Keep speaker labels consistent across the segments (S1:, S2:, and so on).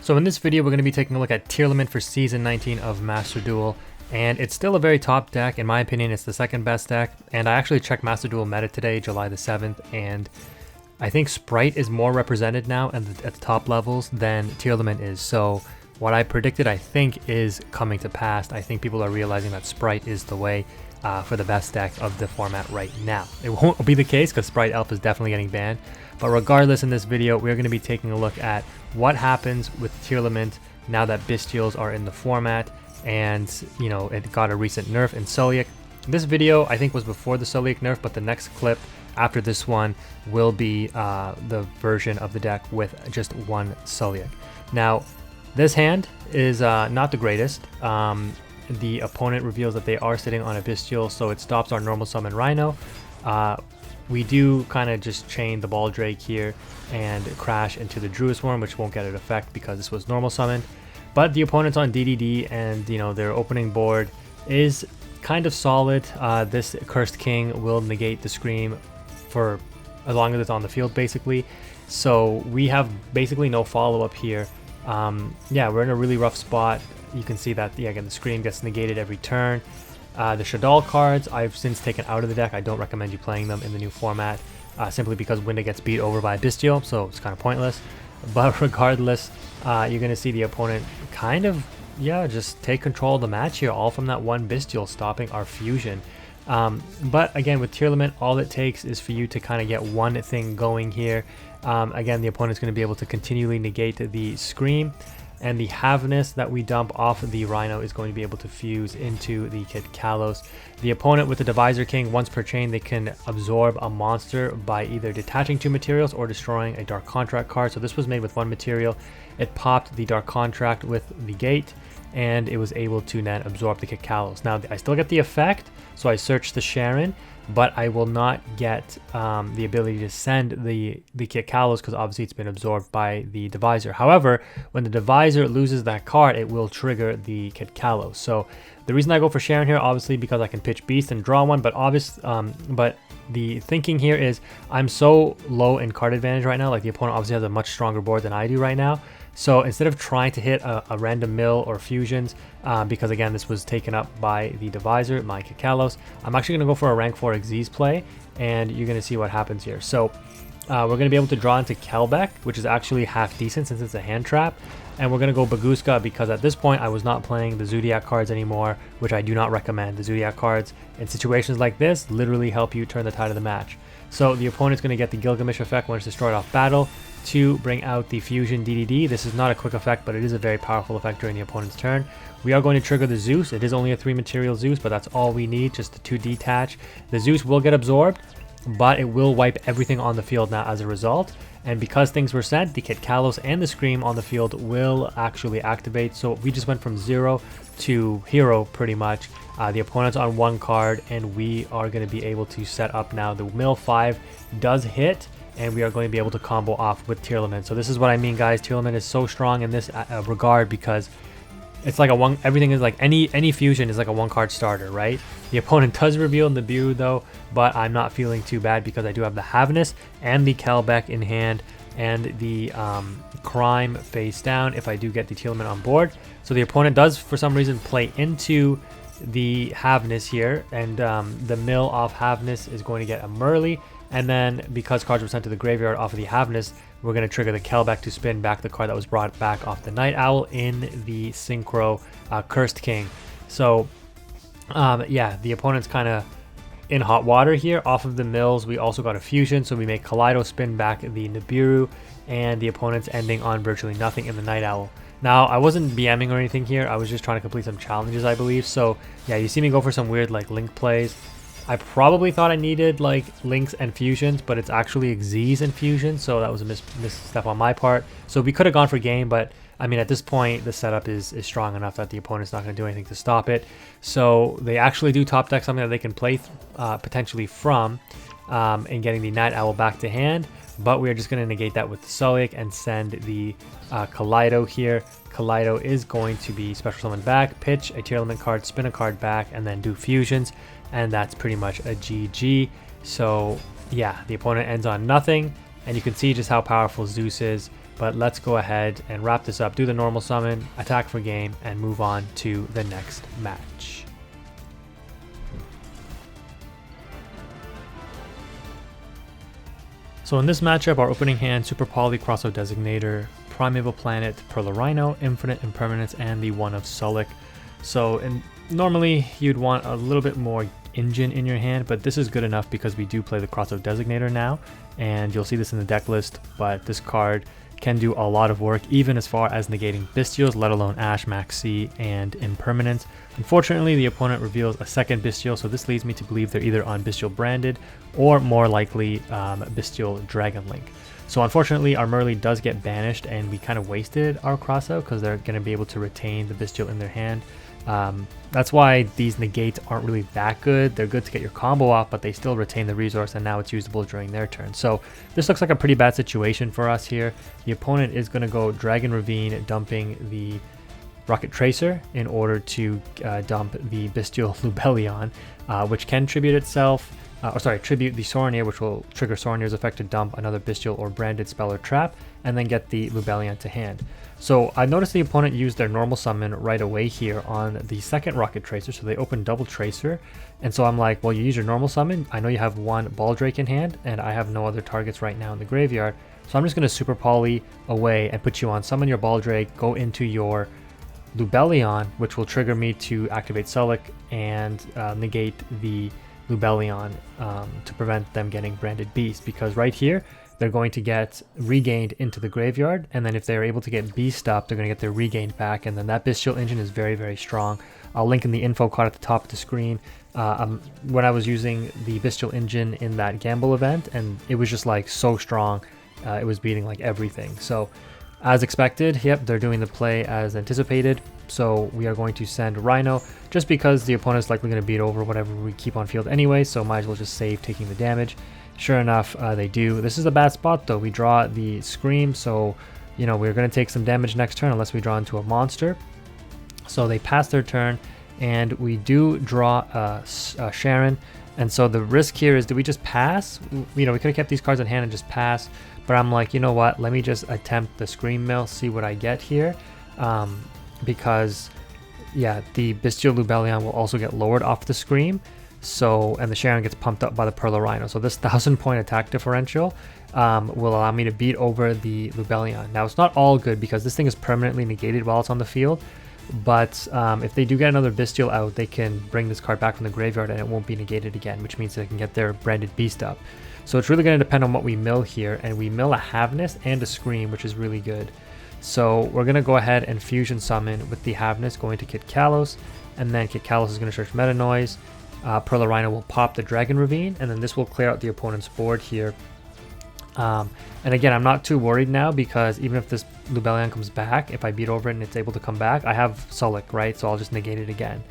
S1: So in this video, we're going to be taking a look at Tearlament for Season 19 of Master Duel, and it's still a very top deck. In my opinion, it's the second best deck, and I actually checked Master Duel meta today, July the 7th, and I think Sprite is more represented now at the top levels than Tearlament is. So what I predicted, I think, is coming to pass. I think people are realizing that Sprite is the way for the best deck of the format right now. It won't be the case because Sprite Elf is definitely getting banned. But regardless, in this video, we're going to be taking a look at what happens with Tearlament now that BYSTIALS are in the format, and you know, it got a recent nerf in Sulliek. This video I think was before the Sulliek nerf, but the next clip after this one will be the version of the deck with just one Sulliek. Now, this hand is not the greatest. The opponent reveals that they are sitting on a BYSTIAL, so it stops our normal summon Rhino. We do kind of just chain the Baldrake here and crash into the Druid Swarm, which won't get an effect because this was normal summoned. But the opponent's on DDD, and you know, their opening board is kind of solid. This Cursed King will negate the Scream for as long as it's on the field, basically. So we have basically no follow-up here. Yeah, we're in a really rough spot. You can see that, yeah, again, the Scream gets negated every turn. The Shaddoll cards I've since taken out of the deck. I don't recommend you playing them in the new format, simply because Winda gets beat over by a BYSTIAL, so it's kind of pointless. But regardless, you're going to see the opponent kind of, yeah, just take control of the match here, all from that one BYSTIAL stopping our fusion. But again, with Tearlament, all it takes is for you to kind of get one thing going here. Again, the opponent's going to be able to continually negate the Scream, and the Haveness that we dump off of the Rhino is going to be able to fuse into the KITKALLOS. The opponent with the Divisor King, once per chain, they can absorb a monster by either detaching 2 materials or destroying a Dark Contract card. So this was made with 1 material. It popped the Dark Contract with the gate, and it was able to then absorb the KITKALLOS. Now, I still get the effect, so I search the Sharon, but I will not get the ability to send the KITKALLOS because obviously it's been absorbed by the Divisor. However, when the Divisor loses that card, it will trigger the KITKALLOS. So the reason I go for Sharon here, obviously, because I can pitch Beast and draw one, but but the thinking here is I'm so low in card advantage right now. Like, the opponent obviously has a much stronger board than I do right now. So instead of trying to hit a random mill or fusions, because again, this was taken up by the Divisor, my KITKALLOS, I'm actually going to go for a rank 4 Xyz play, and you're going to see what happens here. So we're going to be able to draw into Kelbeck, which is actually half decent since it's a hand trap. And we're going to go Baguska because at this point I was not playing the Zodiac cards anymore, which I do not recommend. The Zodiac cards in situations like this literally help you turn the tide of the match. So the opponent's going to get the Gilgamesh effect when it's destroyed off battle to bring out the Fusion DDD. This is not a quick effect, but it is a very powerful effect during the opponent's turn. We are going to trigger the Zeus. It is only a 3 material Zeus, but that's all we need, just the 2 detach. The Zeus will get absorbed, but it will wipe everything on the field now as a result. And because things were sent, the KITKALLOS and the Scream on the field will actually activate. So we just went from 0 to hero pretty much. The opponent's on 1 card, and we are going to be able to set up now. The Mill 5 does hit, and we are going to be able to combo off with Tearlament. So this is what I mean, guys. Tearlament is so strong in this regard because it's like everything is like any fusion is like a 1-card starter, right? The opponent does reveal Nibiru though, but I'm not feeling too bad because I do have the Haveness and the Kelbeck in hand, and the Crime face down if I do get the Tearlament on board. So the opponent does for some reason play into the Haveness here, and the mill off Haveness is going to get a Merly. And then because cards were sent to the graveyard off of the Haveness, we're going to trigger the Kelbeck to spin back the card that was brought back off the Night Owl in the Synchro Cursed King. So yeah, the opponent's kind of in hot water here. Off of the mills, we also got a fusion, so we make Kaleido spin back the Nibiru, and the opponent's ending on virtually nothing in the Night Owl. Now, I wasn't BMing or anything here. I was just trying to complete some challenges, I believe. So yeah, you see me go for some weird like link plays. I probably thought I needed like links and fusions, but it's actually Xyz and fusions, so that was a misstep on my part. So we could have gone for game, but I mean, at this point, the setup is strong enough that the opponent's not going to do anything to stop it. So they actually do top deck something that they can play potentially from in getting the Night Owl back to hand, but we are just going to negate that with the Sulliek and send the Kaleido here. Kaleido is going to be special summon back, pitch a Tearlament card, spin a card back, and then do fusions. And that's pretty much a GG. So yeah, the opponent ends on nothing, and you can see just how powerful Zeus is. But let's go ahead and wrap this up, do the normal summon, attack for game, and move on to the next match. So in this matchup, our opening hand, Super Poly, Crossout Designator, Primeval Planet, Rhino, Infinite Impermanence, and the one of Sullick. So normally you'd want a little bit more engine in your hand, but this is good enough because we do play the Crossout Designator now, and you'll see this in the deck list, but this card can do a lot of work, even as far as negating Bystials, let alone Ash, Maxi, and Impermanence. Unfortunately, the opponent reveals a second Bystial, so this leads me to believe they're either on Bystial branded or more likely Bystial Dragon Link. So unfortunately, our Merly does get banished, and we kind of wasted our crossout because they're going to be able to retain the Bystial in their hand. That's why these negates aren't really that good. They're good to get your combo off, but they still retain the resource, and now it's usable during their turn. So this looks like a pretty bad situation for us here. The opponent is going to go Dragon Ravine, dumping the Rocket Tracer in order to dump the Bystial Lubellion, which can tribute itself. Tribute the Soronir, which will trigger Soronir's effect to dump another Bystial or branded spell or trap, and then get the Lubellion to hand. So I noticed the opponent used their normal summon right away here on the second Rocket Tracer, so they opened double Tracer, and so I'm like, well, you use your normal summon, I know you have one Baldrake in hand, and I have no other targets right now in the graveyard, so I'm just going to Super Poly away and put you on summon your Baldrake, go into your Lubellion, which will trigger me to activate Sullick and negate the Lubellion to prevent them getting branded Beast, because right here they're going to get regained into the graveyard, and then if they're able to get Beast up, they're going to get their regained back, and then that Bystial engine is very, very strong. I'll link in the info card at the top of the screen. When I was using the Bystial engine in that Gamble event, and it was just like so strong, it was beating like everything. So as expected, yep, they're doing the play as anticipated. So we are going to send Rhino, just because the opponent's likely going to beat over whatever we keep on field anyway, so might as well just save taking the damage. Sure enough, they do. This is a bad spot though. We draw the Scream, so you know we're going to take some damage next turn unless we draw into a monster. So they pass their turn, and we do draw Sharon. And so the risk here is, do we just pass? You know, we could have kept these cards in hand and just pass, but I'm like, you know what? Let me just attempt the Scream Mill, see what I get here. Because yeah, the Bystial Lubellion will also get lowered off the Scream, so, and the Sharon gets pumped up by the Rhino. So this 1000-point attack differential will allow me to beat over the Lubellion. Now it's not all good because this thing is permanently negated while it's on the field, but if they do get another Bystial out, they can bring this card back from the graveyard and it won't be negated again, which means they can get their branded Beast up. So it's really going to depend on what we mill here, and we mill a Havness and a Scream, which is really good. So we're going to go ahead and fusion summon with the Havness going to KITKALLOS, and then KITKALLOS is going to search Meta Noise. Rhino will pop the Dragon Ravine, and then this will clear out the opponent's board here. And again, I'm not too worried now, because even if this Lubellion comes back, if I beat over it and it's able to come back, I have Sullick, right? So I'll just negate it again.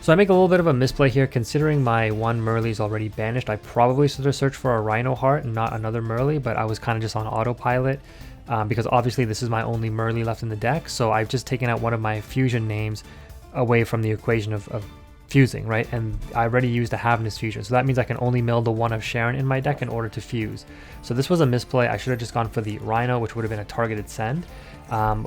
S1: So I make a little bit of a misplay here, considering my one Merly is already banished. I probably should have searched for a Rhino Heart and not another Merly, but I was kind of just on autopilot. Because obviously this is my only Merly left in the deck, so I've just taken out one of my fusion names away from the equation of fusing, right? And I already used a Havness fusion, so that means I can only mill the one of Sharon in my deck in order to fuse. So this was a misplay. I should have just gone for the Rhino, which would have been a targeted send.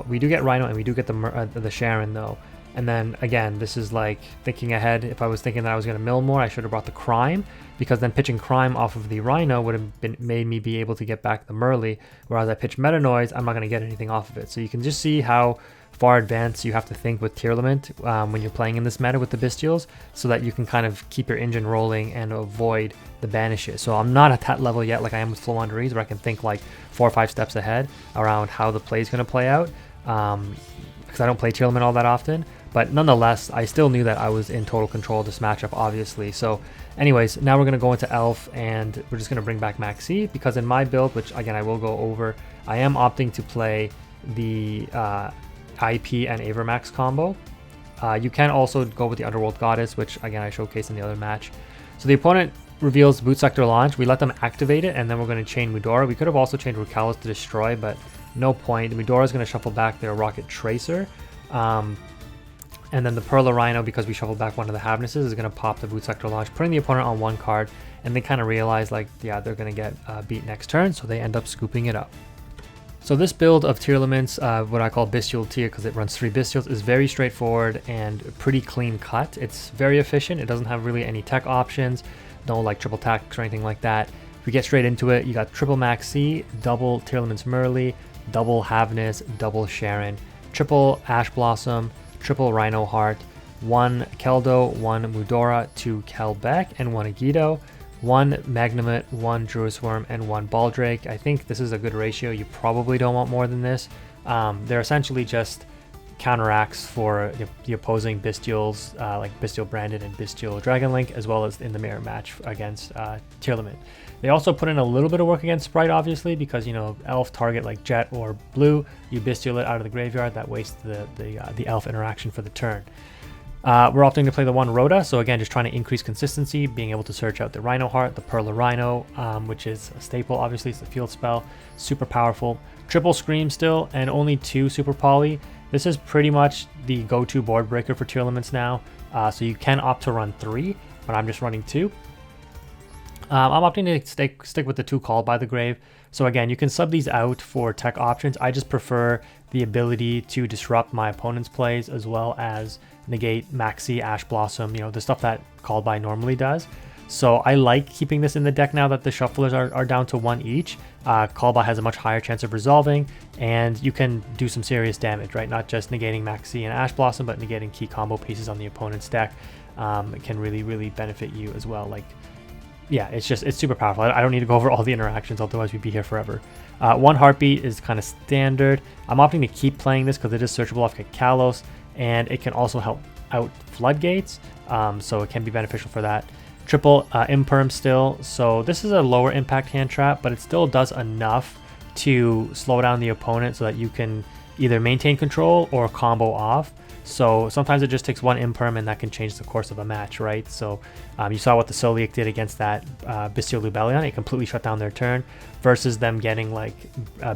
S1: We do get Rhino and we do get the Sharon though. And then again, this is like thinking ahead. If I was thinking that I was going to mill more, I should have brought the Crime, because then pitching Crime off of the Rhino would have made me be able to get back the Merly, whereas I pitch Meta Noise, I'm not going to get anything off of it. So you can just see how far advanced you have to think with Tearlament when you're playing in this meta with the Bystials, so that you can kind of keep your engine rolling and avoid the banishes. So I'm not at that level yet like I am with Flow on Reeds, where I can think like 4 or 5 steps ahead around how the play is going to play out, because I don't play Tearlament all that often. But nonetheless, I still knew that I was in total control of this matchup, obviously. So anyways, now we're going to go into Elf, and we're just going to bring back Maxi, because in my build, which again I will go over, I am opting to play the IP and Avermax combo. You can also go with the Underworld Goddess, which again I showcased in the other match. So the opponent reveals Boot Sector Launch. We let them activate it, and then we're going to chain Mudora. We could have also chained Rukalis to destroy, but no point. Mudora is going to shuffle back their Rocket Tracer. And then the Rhino, because we shuffled back one of the Havnesses, is going to pop the Boot Sector Launch, putting the opponent on 1 card, and they kind of realize like, yeah, they're going to get beat next turn, so they end up scooping it up. So this build of Tearlaments, what I call Bestial Tier because it runs 3 Bestials, is very straightforward and pretty clean cut. It's very efficient. It doesn't have really any tech options, no like triple tax or anything like that. If we get straight into it, you got triple Max C, double Tearlaments Merle, double Havness, double Sharon, triple Ash Blossom, triple Rhino Heart, 1 Keldo, 1 Mudora, 2 Kelbeck, and 1 Agido, 1 Magnamut, 1 Druisworm, and 1 Baldrake. I think this is a good ratio. You probably don't want more than this. They're essentially just counteracts for the opposing Bestials, like Bestial Branded and Bestial Dragonlink, as well as in the mirror match against Tearlament. They also put in a little bit of work against Sprite, obviously, because, you know, elf target like Jet or Blue, you Bestial it out of the graveyard. That wastes the elf interaction for the turn. We're opting to play the 1 Rhoda, so again, just trying to increase consistency, being able to search out the Rhino Heart, the Pearl of Rhino, which is a staple, obviously, it's a field spell, super powerful. Triple Scream still, and only 2 Super Poly. This is pretty much the go-to board breaker for Tearlaments now, so you can opt to run 3, but I'm just running 2. I'm opting to stick with the 2 Call by the Grave. So again, you can sub these out for tech options. I just prefer the ability to disrupt my opponent's plays as well as negate Maxi, Ash Blossom, you know, the stuff that Call by normally does. So I like keeping this in the deck now that the shufflers are down to 1 each. Call by has a much higher chance of resolving, and you can do some serious damage, right? Not just negating Maxi and Ash Blossom, but negating key combo pieces on the opponent's deck. It can really benefit you as well. Like, yeah, it's super powerful. I don't need to go over all the interactions, otherwise we'd be here forever. 1 Heartbeat is kind of standard. I'm opting to keep playing this because it is searchable off KITKALLOS, and it can also help out Floodgates, so it can be beneficial for that. Triple Imperm still, so this is a lower impact hand trap, but it still does enough to slow down the opponent so that you can either maintain control or combo off. So sometimes it just takes 1 Imperm and that can change the course of a match, right? So you saw what the Solic did against that Bestial Lubellion. It completely shut down their turn versus them getting like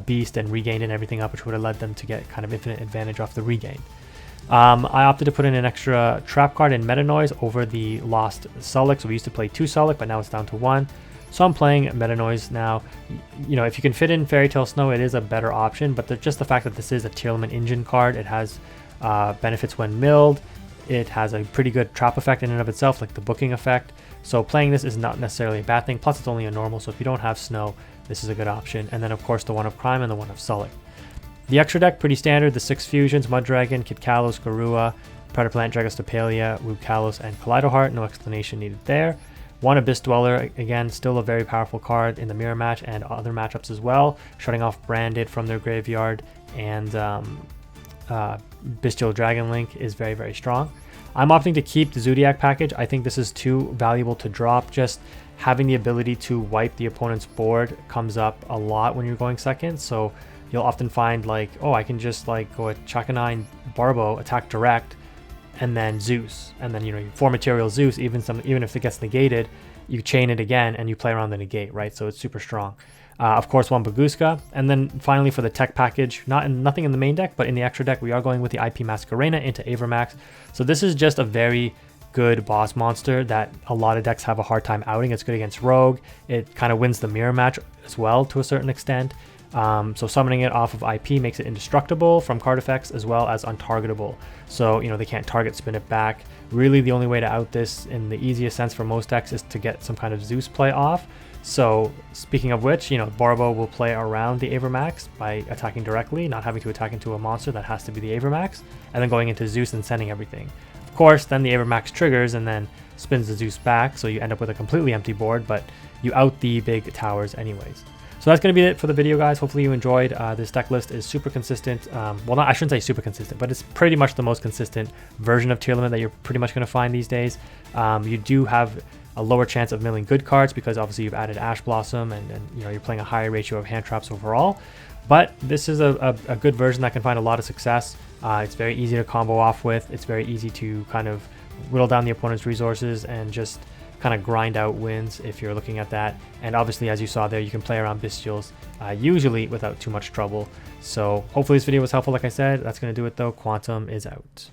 S1: Beast and regained and everything up, which would have led them to get kind of infinite advantage off the regain. I opted to put in an extra trap card in Meta Noise over the lost Solic. So we used to play 2 Solic, but now it's down to 1. So I'm playing Meta Noise now. You know, if you can fit in Fairy Tale Snow, it is a better option, but just the fact that this is a Tearlament engine card, it has benefits when milled. It has a pretty good trap effect in and of itself, like the booking effect. So playing this is not necessarily a bad thing. Plus it's only a normal, so if you don't have Snow, this is a good option. And then of course the 1 of Crime and the 1 of Solic. The extra deck, pretty standard. The 6 fusions, Mudragon, KITKALLOS, Garua, Predaplant, Dragostapelia, Woobkalos, and Kaleidoheart. No explanation needed there. 1 Abyss Dweller, again, still a very powerful card in the mirror match and other matchups as well, shutting off Branded from their graveyard, and Bestial Dragonlink is very strong. I'm opting to keep the Zodiac package. I think this is too valuable to drop. Just having the ability to wipe the opponent's board comes up a lot when you're going second, so you'll often find like, oh, I can just like go at Chakanine Barbo, attack direct, and then Zeus, and then, you know, 4 material Zeus, even if it gets negated, you chain it again and you play around the negate, right? So it's super strong. Of course, 1 Baguska, and then finally for the tech package, nothing in the main deck, but in the extra deck, we are going with the IP Masquerena into Avermax. So this is just a very good boss monster that a lot of decks have a hard time outing. It's good against Rogue. It kind of wins the mirror match as well to a certain extent. So summoning it off of IP makes it indestructible from card effects as well as untargetable. So, you know, they can't target, spin it back. Really the only way to out this in the easiest sense for most decks is to get some kind of Zeus play off. So speaking of which, you know, Barbo will play around the Avermax by attacking directly, not having to attack into a monster that has to be the Avermax, and then going into Zeus and sending everything. Of course, then the Avermax triggers and then spins the Zeus back, so you end up with a completely empty board, but you out the big towers anyways. So that's going to be it for the video, guys. Hopefully you enjoyed. This deck list is super consistent. Well, I shouldn't say super consistent, but it's pretty much the most consistent version of Tearlament that you're pretty much going to find these days. You do have a lower chance of milling good cards because obviously you've added Ash Blossom and you know, you're playing a higher ratio of hand traps overall. But this is a good version that can find a lot of success. It's very easy to combo off with. It's very easy to kind of whittle down the opponent's resources and just kind of grind out wins if you're looking at that. And obviously, as you saw there, you can play around Bestials usually without too much trouble. So hopefully this video was helpful. Like I said, that's going to do it though. Quantum is out.